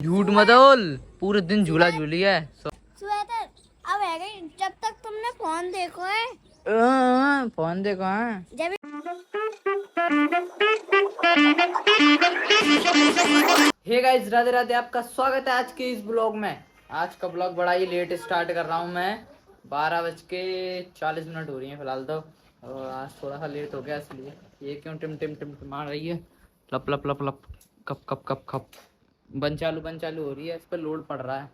झूठ मत बोल, पूरे दिन झूला झूली है। स्वेटर अब है गई जब तक तुमने फोन देखो है। फोन देखो है जब हे गाइस, राधे राधे, आपका स्वागत है आज के इस ब्लॉग में। आज का ब्लॉग बड़ा ही लेट स्टार्ट कर रहा हूँ मैं। 12:40 हो रही है फिलहाल तो। और आज थोड़ा सा लेट हो गया, इसलिए ये क्यों टिम टिम टिम टिमा रही है। लप लप लप लप कप कप कप कप बन चालू हो रही है। इस पर लोड पड़ रहा है।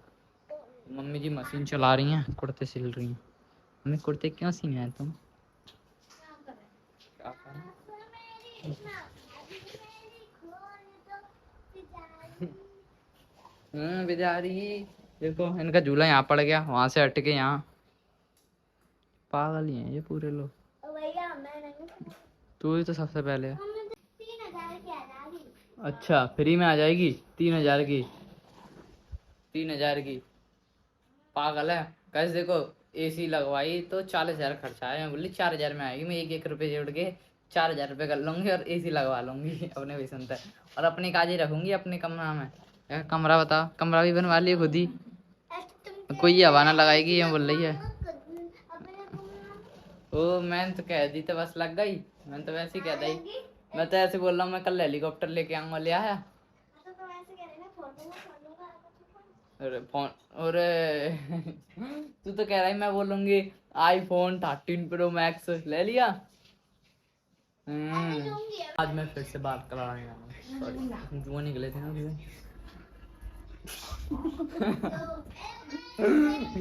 मम्मी जी मशीन चला रही हैं, कुर्ते सिल रही हैं। मम्मी कुर्ते क्यों सी हैं तुम? क्या बेचारी, देखो इनका झूला यहाँ पड़ गया, वहां से हट के यहाँ। पागल ही हैं ये पूरे लोग। तू ही तो सबसे पहले है। अच्छा, फ्री में आ जाएगी 3,000 की। 3,000 की पागल है। कैसे देखो, एसी लगवाई तो 40,000 खर्चा है। मैं बोली 4,000 में आएगी। मैं एक रुपये जोड़ के 4,000 रुपये कर लूंगी और एसी लगवा लूंगी अपने भी सुनता है। और अपनी काजी रखूंगी अपने कमरा में। कमरा बताओ, कमरा भी बनवा लिया खुद ही। कोई हवा ना लगाएगी, ये बोल रही है। ओ मैंने तो कह दी तो बस लग गई। मैंने तो वैसे ही कह दी। मैं तो ऐसे बोल रहा हूँ, मैं कल हेलीकॉप्टर लेके आऊंगा। ले आया अरे फोन। अरे तू तो कह रहा है मैं बोलूंगी iPhone 13 Pro Max ले लिया। आज मैं फिर से बात करा रही हूँ। सॉरी, जुआ निकले थे ना अभी।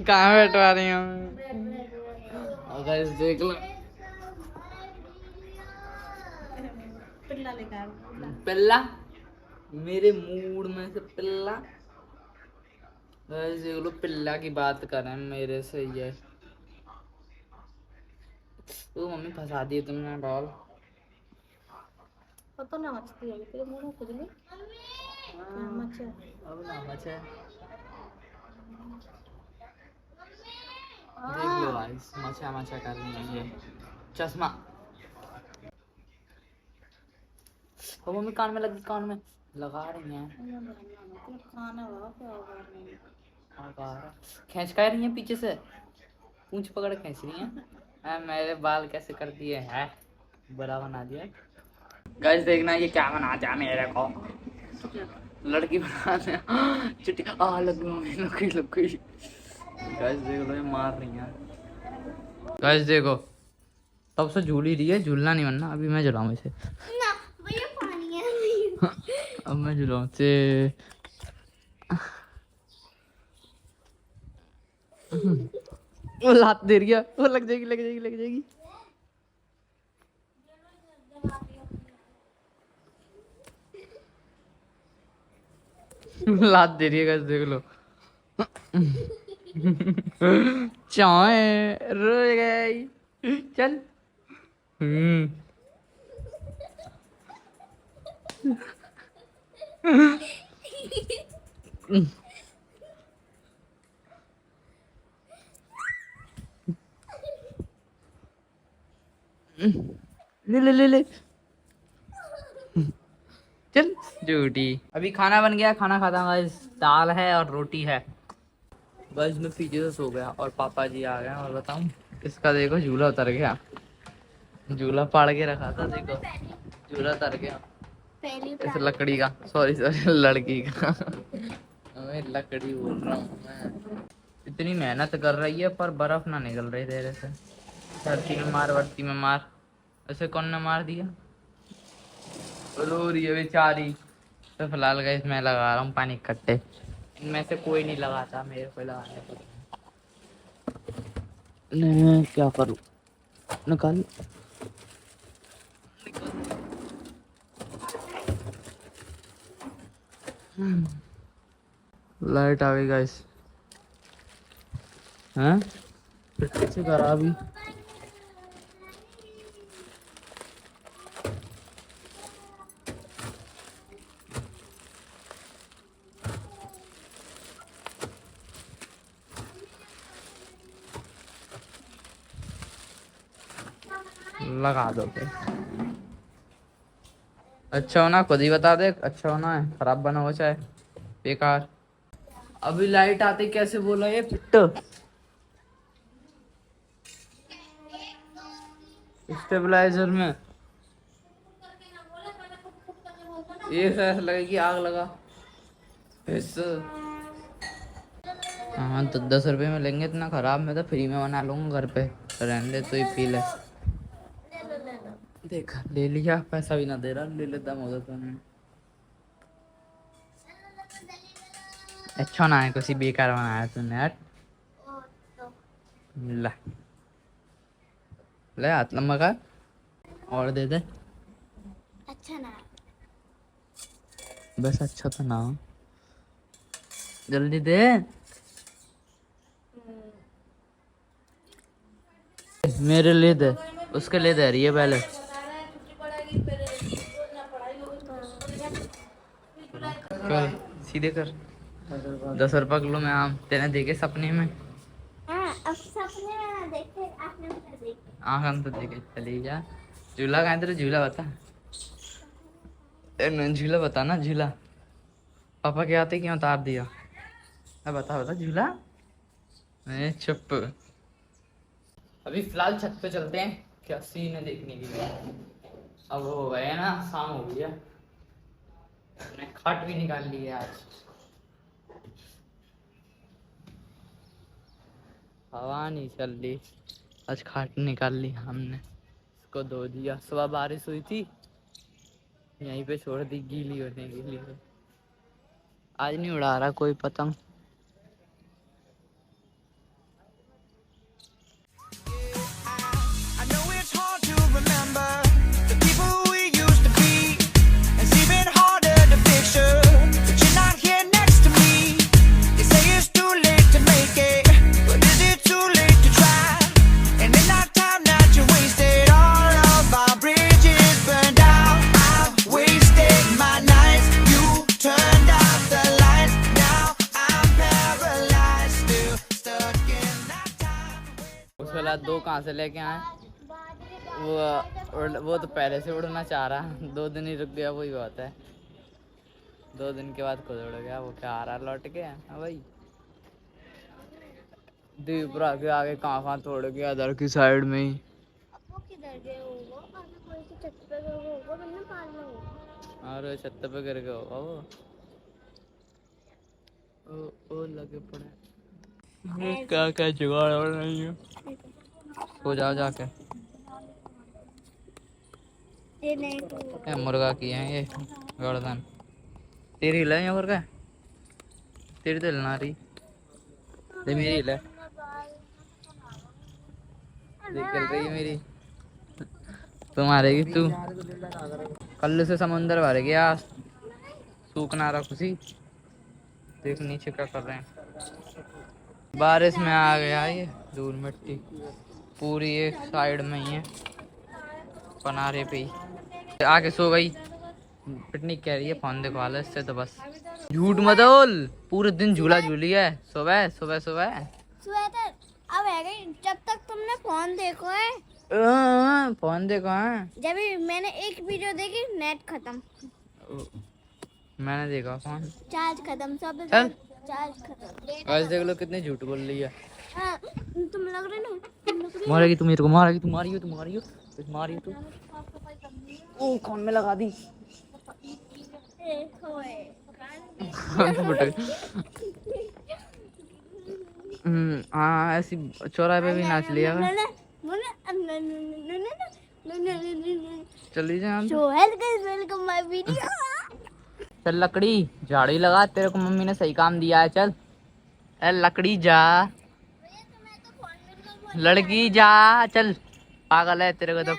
कहाँ बैठवा रही हूँ? अगर देख लो पिल्ला, मेरे मूड में से पिल्ला। देख लो, पिल्ला की बात करें मेरे से। ये तो मम्मी फंसा दी तुमने डॉल। पता ना मचती है तेरे मुंह में खुजली। अब ना मचे। देख लो गाइस, मचा मचा कर रही है ये। चश्मा वो मम्मी कान में लगी, कान में लगा रही हैं। खींच कर रही हैं पीछे से, पूंछ पकड़ खींच रही हैं। मेरे बाल कैसे कर दिए हैं, बड़ा बना दिया। गाइस देखना ये क्या बनाते हैं मेरे को। लड़की बनाते हैं। चिट्टी लग गई। गाइस देख लो, ये मार रही हैं। गाइस देखो, तब से झूल ही रही है। झूलना नहीं बनना, अभी मैं झुलाऊं इसे। अब मैं झुलाऊं से। वो लात दे रही है, वो लग जाएगी। लात दे रही है गाइस, देख लो। चाय रो गई, चल। ले चल झूठी। अभी खाना बन गया, खाना खाता हूँ गाइस। दाल है और रोटी है। बस मैं पीछे से सो गया और पापा जी आ गए। और बताऊं, इसका देखो झूला उतर गया। झूला पाड़ के रखा था, देखो झूला उतर गया। इस लकड़ी का, सॉरी लड़की का। मैं लकड़ी बोल रहा हूँ मैं। इतनी मेहनत कर रही है पर बर्फ ना निकल रही देर से। धरती में मार, वर्ती में मार। ऐसे कौन ने मार दिया? रो रही है बेचारी। तो फिलहाल गाइस मैं लगा रहा हूँ पानी इकट्ठे। इनमें से कोई नहीं लगाता, मेरे को लगाने को। मैं क्या करूँ? निकाल। लाइट आ गई गाइस। हैं फिर कैसे करा अभी? लगा दो फिर। अच्छा होना खुद ही बता दे। अच्छा होना है, खराब बना हो चाहे बेकार। अभी लाइट आते कैसे बोला ये फिट स्टेबलाइजर में ये ऐसा लगे कि आग लगा इस। हाँ तो 10 रुपए में लेंगे, इतना खराब मैं तो फ्री में बना लूंगा घर पे, रहने दे तो ही पी ले। देखा ले लिया, पैसा भी ना दे रहा, ले लेता मजा तो नहीं। अच्छा ना है कुछ बेकार बनाया तूने यार। ला ले हाथ लम्बा कर और दे दे। अच्छा ना बस अच्छा तो ना हो, जल्दी दे। मेरे लिए दे, उसके लिए दे रही है पहले। चल सीधे कर। 10 रुपये किलो में आम तेने देखे सपने में? हाँ, अब सपने में ना देखे, आपने उधर देखे। हम तो देखे। चली जा। झूला कहाँ तेरा? झूला बता, झूला बता ना, झूला पापा के आते क्यों उतार दिया? बता बता झूला। चुप। अभी फिलहाल छत पे चलते हैं, क्या सीन है देखने के लिए। अब हो गए ना, शाम हो गया, मैंने खाट भी निकाल ली है आज। हवा नहीं चल रही, आज खाट निकाल ली हमने, इसको धो दिया। सुबह बारिश हुई थी, यहीं पे छोड़ दी गीली होने के लिए। आज नहीं उड़ा रहा कोई पतंग। उसके बाद 2 कहाँ से लेके आए? वो तो पहले से उड़ना चाह रहा, 2 दिन ही रुक गया, वही बात है। 2 दिन के बाद खुद उड़ गया। वो क्या आ रहा लौट के? हाँ भाई, दीपरा के आगे कहाँ तोड़ गया, इधर की साइड में ही। वो किधर गए होगा? आगे कोई सी छत पे गए होगा, वरना पार में होगा। और छत पे गिर गया होगा वो। ओ लगे पड़े। क्या क्या जुगाड़ हो रही है। सो जाओ जाके। ये नहीं तो मुर्गा की है ये गर्दन। तेरी हिला है मुर्गा? तेरी तो हिलना रही, ते मेरी हिला। निकल रही है मेरी, तुम मारेगी तू। कल से समुंदर भर गया, सूख ना रहा खुशी। देख नीचे क्या कर रहे हैं। बारिश में आ गया ये धूल मिट्टी पूरी एक साइड में ही है, पनारे पे ही आके सो गई। पिटनिक कह रही है, फोन दिखवा लो इससे तो बस। झूठ मत बोल, पूरे दिन झूला झूली है। सुबह सुबह सुबह स्वेटर अब है गई। जब तक तुमने फोन देखो है, फोन देखो है। जब भी मैंने एक वीडियो देखी, नेट खत्म, मैंने देखा फोन चार्ज खत्म, सब चल। चार्ज खत्म। आज देख लो कितने झूठ बोल रही है। हाँ, तुम लग रहे ना, तुम लग रही मारेगी तुम, मेरे को मारेगी, तुम मारियो तुम मारियो तुम मारियो तुम। ओ कान में लगा दी। हाँ ऐसी चौराहे पे भी नाच लिया। चली जाए वेलकम माय वीडियो। चल लकड़ी झाड़ी लगा, तेरे को मम्मी ने सही काम दिया है। चल ए लकड़ी जा, लड़की जा, चल पागल है तेरे को तो।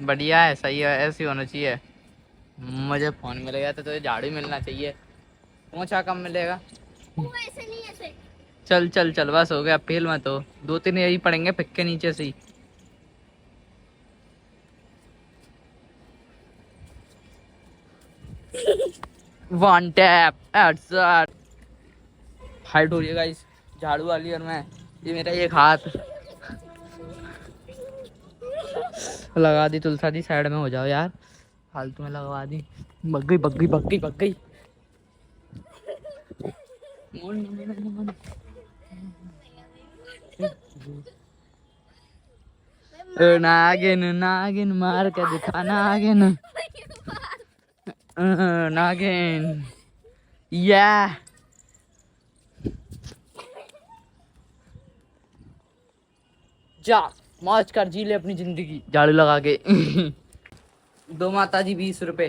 बढ़िया है, सही है, ऐसी होना चाहिए। मुझे फोन मिलेगा तो तुझे झाड़ू मिलना चाहिए, पोंछा कम मिलेगा। ऐसे नहीं, ऐसे चल चल चल बस हो गया, फेल मत हो। 2-3 यही पड़ेंगे पिक के नीचे से ही। One tap headshot. फाइट हो रही है गाइस, झाड़ू वाली और मैं, ये मेरा एक हाथ लगा दी। तुलसा दी साइड में हो जाओ यार, फालतू में लगवा दी। भग गई भग गई भग गई भग गई। नागिन नागिन मार के दिखा नागिन। नागिन या जा मौज कर, जी ले अपनी जिंदगी झाड़ू लगा के। दो माता जी 20 रुपए।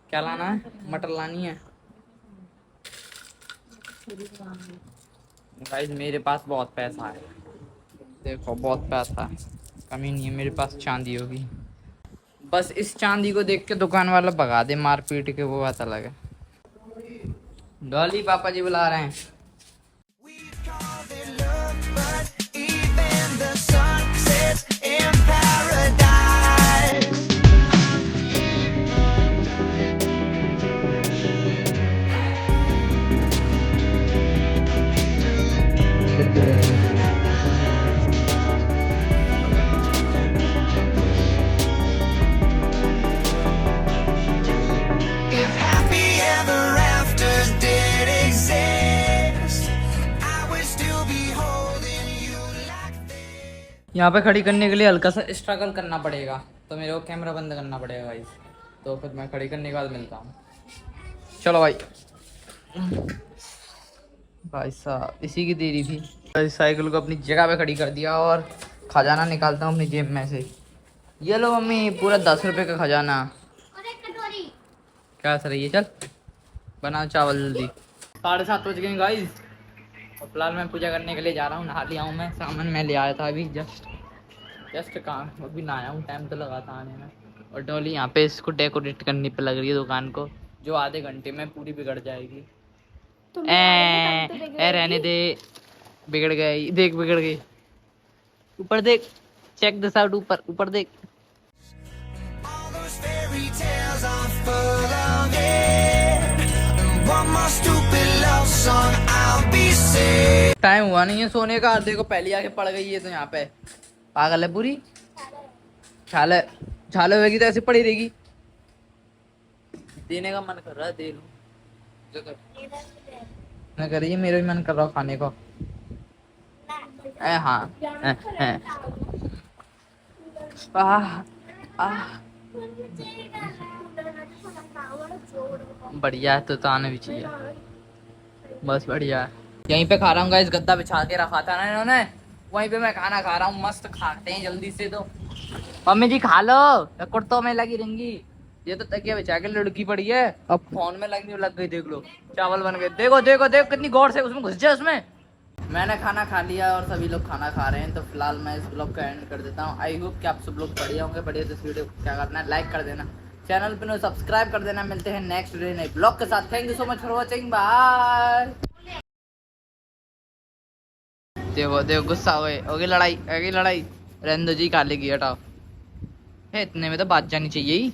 क्या लाना है? मटर लानी है गाइस। मेरे पास बहुत पैसा है, देखो बहुत पैसा है, कमी नहीं है मेरे पास। चांदी होगी, बस इस चांदी को देख के दुकान वाला भगा दे मार पीट के, वो बात अलग है। डॉली पापा जी बुला रहे हैं। यहाँ पे खड़ी करने के लिए हल्का सा स्ट्रगल करना पड़ेगा, तो मेरे को कैमरा बंद करना पड़ेगा भाई। तो फिर मैं खड़ी करने के बाद मिलता हूँ। चलो भाई। भाई साहब इसी की देरी थी। भाई साइकिल को अपनी जगह पे खड़ी कर दिया और खजाना निकालता हूँ अपनी जेब में से। ये लो मम्मी, पूरा 10 रुपए का खजाना। क्या सर ये, चल बनाओ चावल जल्दी। 7:30 बज गए गाइस। और फिलहाल मैं पूजा करने के लिए जा रहा हूँ। नहा लिया हूँ मैं, सामान मैं ले आया था अभी जस्ट काम, अभी नहाया हूँ, टाइम तो लगा था आने में। और डॉली यहाँ पे इसको डेकोरेट करने पे लग रही है दुकान को, जो आधे घंटे में पूरी बिगड़ जाएगी। रहने दे, बिगड़ गई, देख बिगड़ गई। ऊपर देख, चेक दिस आउट, ऊपर ऊपर देख। टाइम हुआ नहीं है सोने का, देखो पहले आके पड़ गई है तो यहाँ पे पागल है पूरी। छाले छाले होगी तो ऐसे पड़ी रहेगी। देने का मन कर रहा है, दे लूं ना करिए, मेरा भी मन कर रहा खाने को। हाँ बढ़िया है, तो आने भी चाहिए, बस बढ़िया है। यहीं पे खा रहा हूँ गाइस, गद्दा बिछा के रखा था ना इन्होंने, वहीं पे मैं खाना खा रहा हूँ। मस्त खाते हैं जल्दी से। तो मम्मी जी खा लो, कुर्तों में लगी रहेंगी। ये तो तकिया बिछा के लड़की पड़ी है, अब फोन में लगने लग गई। देख लो चावल बन गए, देखो देखो देखो कितनी गौर से उसमें घुस जाए उसमें। मैंने खाना खा लिया और सभी लोग खाना खा रहे हैं, तो फिलहाल मैं इस ब्लॉग का एंड कर देता हूँ। आई होप कि आप सब लोग बढ़िया होंगे। बढ़िया तो इस वीडियो को क्या करना है, लाइक कर देना, चैनल पे सब्सक्राइब कर देना। मिलते हैं नेक्स्ट वीडियो नए ब्लॉग के साथ। Thank you so much for watching, bye. देखो देखो गुस्सा होगी लड़ाई, रहने दो जी, खा लेगी, हटाओ। इतने में तो बात जानी चाहिए ही।